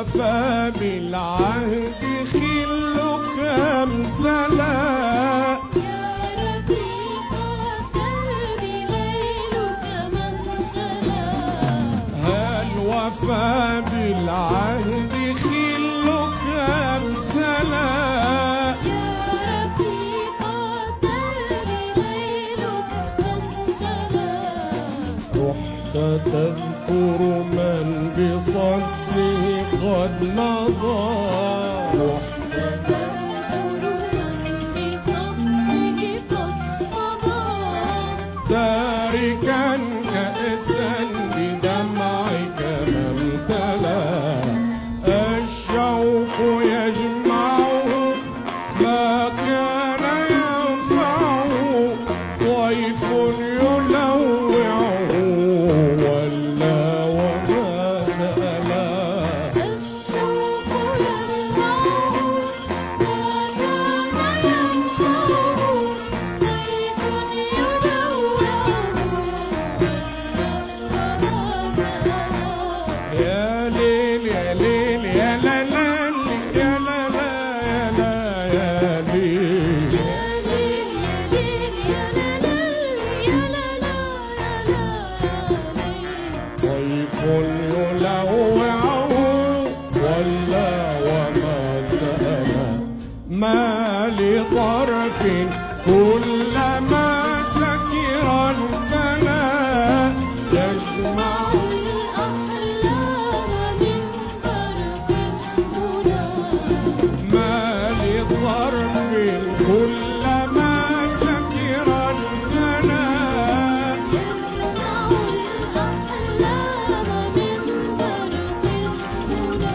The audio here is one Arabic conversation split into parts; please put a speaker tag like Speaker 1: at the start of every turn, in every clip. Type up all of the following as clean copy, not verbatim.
Speaker 1: الوفا بالعهد خلك أمثلا
Speaker 2: يا رفيق الدرب ليلك منزلا
Speaker 1: الوفا بالعهد خلك أمثلا
Speaker 2: يا رفيق الدرب ليلك منزلا
Speaker 1: رحت تذكر من بصده قد مضى رحت
Speaker 2: تذكر من بصدقه قد مضى
Speaker 1: تاركا كأسا بدمعك ما امتلا الشوق يجمعه ما كان ينفعه طيف يلوعه ولا وما سألا
Speaker 2: الشوق يجمعه ما كان ينفعه طيف يلوعه وما سألا
Speaker 1: يا ليل يا ليل يا لا لا يا لا لا يا لا يا ليل
Speaker 2: يا ليل يا ليل يا لا لا يا ليل
Speaker 1: طيف يلوعه ولا وما سأل ما لطرف كلما سكر الفنا يجمع
Speaker 2: الأحلام من طرف المنى
Speaker 1: ما لطرف كلما سكر الفنا
Speaker 2: يجمع الأحلام من طرف المنى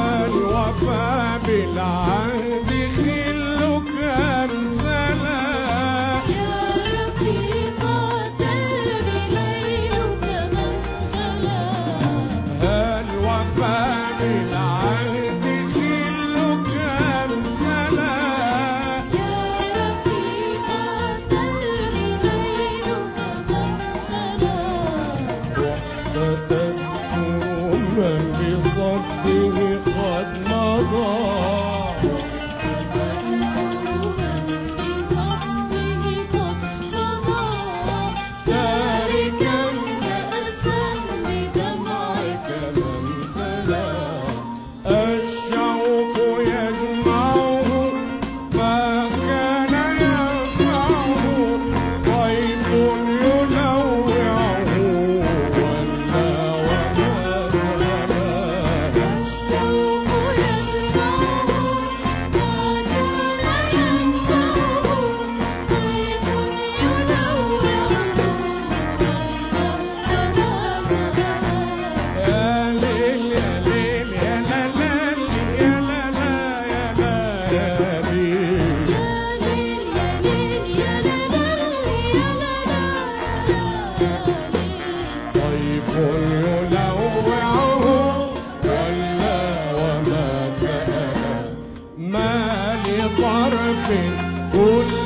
Speaker 1: الوفا بالعهد خلك أمثلا
Speaker 2: يا رفيق الدرب ليلك منزلا
Speaker 1: الوفا بالعهد خلك أمثلا
Speaker 2: يا رفيق الدرب ليلك منزلا
Speaker 1: تذكر من بصده قد مضى تاركا كمنزلا الشوق يجمعه ما كان ينفعه طيف يلوعه ولا وما سألا يا ليل يا ليل يا لا لا يا لا لا يا لا يا ليل طيف يلوعه ولا وما سأل ما لطرف كل